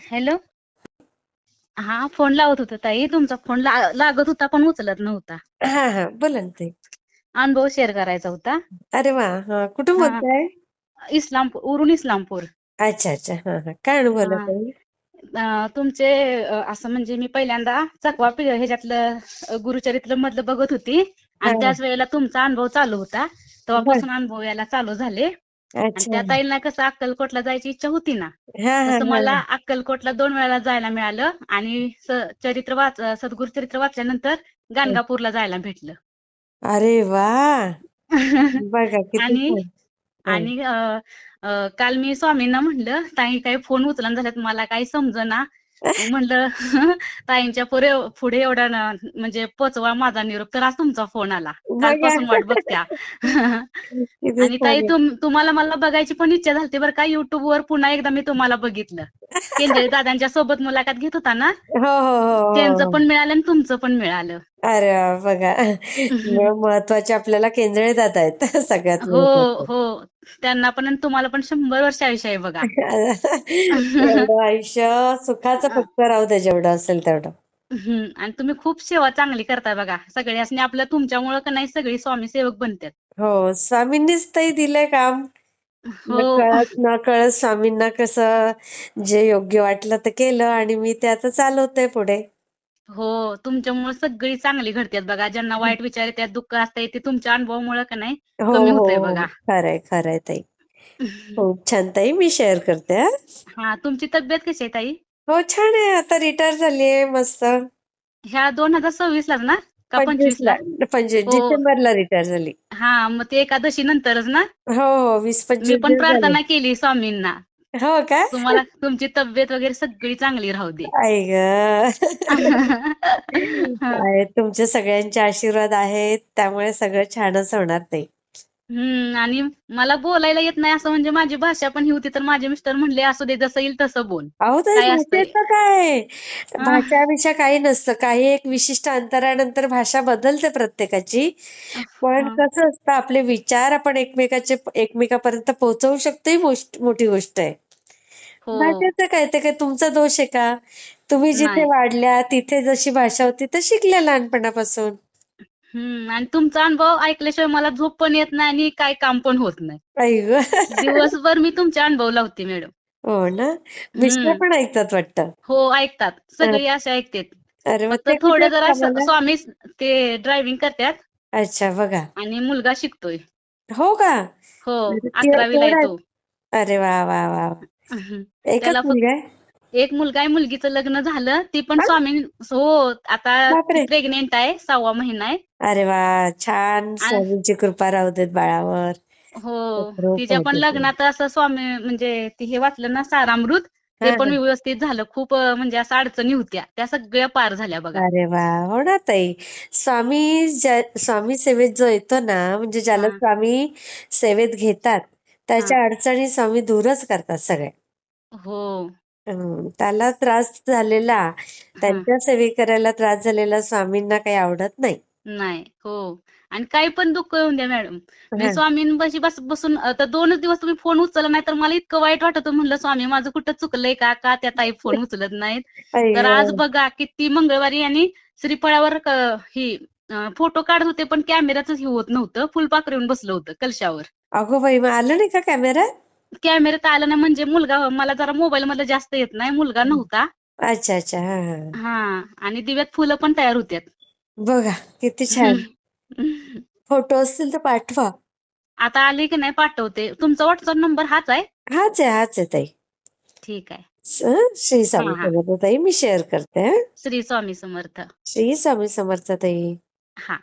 Hello. हा, phone लावत होता ताई. तुमचा फोन लागत होता पण उचलत नव्हता. हा हा, बोला ना ताई. अनुभव शेअर करायचा होता. अरे वा, हा, कुठून हा, बोलताय? इस्लामपूर, उरून इस्लामपूर. अच्छा अच्छा, हा हा, काय अनुभवला हा, ताई? तुमचे असं म्हणजे मी पहिल्यांदा चकवा ह्याच्यातलं गुरुचरित्र मधलं बघत होती हा, आणि त्याच वेळेला तुमचा अनुभव चालू होता. बर. तेव्हापासून अनुभव यायला चालू झाले. आणि अच्छा. त्या ताईंना कसं अक्कलकोटला जायची इच्छा होती ना, हा हा तसं हा. मला अक्कलकोटला 2 वेळा जायला मिळालं आणि सद्गुरु चरित्र वाचल्यानंतर गाणगापूरला जायला भेटलं. अरे वा, बघा किती आणि छान. हा. आणि काल मी स्वामींना म्हणलं, ताई काही फोन उचलना झाल्यात, मला काही समजना. मग म्हणलं ताईंच्या पुढे पुढे एवढा म्हणजे पोचवा माझा निरोप, तर आज तुमचा फोन आला. बघा. कालपासून वाट बघत्या. किती आणि ताई छान आहे. तुम्हाला मला बघायची पण इच्छा झालती बरं का. युट्यूबवर पुन्हा एकदा मी तुम्हाला बघितलं. केंद्रे दादांच्या सोबत मुलाखत घेत होता ना, हो हो हो त्यांचं हो. पण मिळालं आणि तुमचं पण मिळालं. अरे वा, बघा. महत्वाचे आपल्याला केंद्रे दादा आहेत सगळ्यात हो, महत्वाचं. हो. त्यांना पण आणि तुम्हाला पण 100 वर्ष आयुष्य आहे बघा. एवढं आयुष्य सुखाचं फक्त राहू दे, जेवढं असेल तेवढं. आणि तुम्ही खूप सेवा चांगली करताय बघा. सगळ्यासनी आपलं तुमच्यामुळं का नाही सगळी स्वामी सेवक बनतात. हो, स्वामींनीच ताई दिलंय काम. हो, नकळत स्वामींना कसं जे योग्य वाटलं ते केलं आणि मी ते आता चालवते पुढे. हो. तुमच्यामुळे सगळी चांगली घडतात बघा. ज्यांना वाईट विचार येतात, दुःख असतंय, ते तुमच्या अनुभवामुळं का नाही हो कमी हो होतंय हो, बघा. खरंय खरंय ताई. खूप छान ताई, मी शेअर करते हा. हा, तुमची तब्येत कशी आहे ताई? हो, छान आहे. आता रिटायर झालीये मस्त. ह्या 2026 लाच ना का 25 25 ला? ला, 25 हो. डिसेंबरला रिटायर झाली. हा, मग ते एकादशी नंतरच ना? हो हो, मी 20-25 पण दिवस झाले. प्रार्थना केली स्वामींना. हो का? तुम्हाला तुमची तब्येत वगैरे सगळी चांगली राहू दे. आई ग. आहे, तुमचे सगळ्यांचे आशीर्वाद आहेत, त्यामुळे सगळं छानच होणार ताई. आणि मला बोलायला येत नाही असं म्हणजे माझी भाषा पण ही होती, तर माझे मिस्टर म्हणले, "असू दे, जसं येईल तसं बोल." अहो ताई, काय असतंय. भाषेचं काय? अ, भाषा काही नसतं. काही एक विशिष्ट अंतरानंतर भाषा बदलते प्रत्येकाची. पण हं. कसं असतं, आपले विचार आपण एकमेकापर्यंत पोहोचवू शकतो, ही मोठी गोष्ट आहे. हो. भाषेचं काय, ते काय तुमचा दोष आहे का? तुम्ही जिथे नाही. वाढल्या, तिथे जशी भाषा होती, तर शिकल्या लहानपणापासून. आणि तुमचा अनुभव ऐकल्याशिवाय मला झोप पण येत नाही आणि काय काम पण होत नाही. आई ग. दिवसभर मी तुमचे अनुभव लावते मॅडम. हो ना? मिस्टर हं. पण ऐकतात वाटतं. हो, ऐकतात. अ, सगळी असे ऐकतात. अरे मग फक्त ते कुठे थोडं आहेत जरा कामाला? स्वामी ते ड्रायव्हिंग करतात अच्छा, बघा. आणि मुलगा शिकतोय. हो का? हो, अरे, 11वी ला आहे केवढा आहे? तो. अरे वा वा वा वा. हं. एकच त्याला फक्त मुलगा आहे? एक मुलगा आहे, मुलगीचं लग्न झालं. ती पण हा? स्वामी हो, आता ती बापरे. प्रेग्नेंट आहे, 6वा महिना आहे. अरे वा, छान. आणि स्वामींची कृपा राहू देत बाळावर. हो, सुखरूप तिच्या होऊ पण देत. लग्नात असं स्वामी म्हणजे ती हे वाचलं ना सारामृत, ते हा पण हा. व्यवस्थित झालं. खूप म्हणजे असं अडचणी होत्या. त्या सगळ्या पार झाल्या बघा. अरे वा, हो ना ताई. स्वामी सेवेत जो येतो ना, म्हणजे ज्याला हां, स्वामी सेवेत घेतात, हां. त्याच्या अडचणी स्वामी दूरच करतात सगळ्या. हो. त्याला त्रास झालेला, हां. त्यांच्या सेवे करायला त्रास झालेला स्वामींना काही आवडत नाही. नाही. हो. आणि काही पण दुःख येऊन द्या मॅडम. मी हा. स्वामींपाशी बसून आता 2च दिवस तुम्ही फोन उचलला नाही, तर मला इतकं वाईट वाटत होतं. म्हणलं, "स्वामी माझं कुठं चुकलंय का? का त्या ताई फोन उचलत नाहीत?" तर आज अय्यो. बघा किती मंगळवारी आणि श्रीफळावर ही फोटो काढत होते, पण कॅमेराचंच हे होत नव्हतं. फुलपाखरू येऊन बसलं होतं कलशावर. अगो बाई, मग आलं नाही का कॅमेऱ्यात? कॅमेऱ्यात आलं नाही म्हणजे मुलगा मला जरा मोबाईलमधलं जास्त येत नाही. मुलगा नव्हता. अच्छा अच्छा, हा हा. हां. आणि दिव्यात फुलं पण तयार होत्यात. बघा किती छान. फोटो असतील तर पाठवा. आता आले की नाही पाठवते. तुमचा WhatsApp नंबर हाच आहे? हाच आहे ताई. ठीक आहे. श्री स्वामी हां, हां. समर्थ ताई, मी शेअर करते. श्री स्वामी समर्थ. श्री स्वामी समर्थ ताई. हां.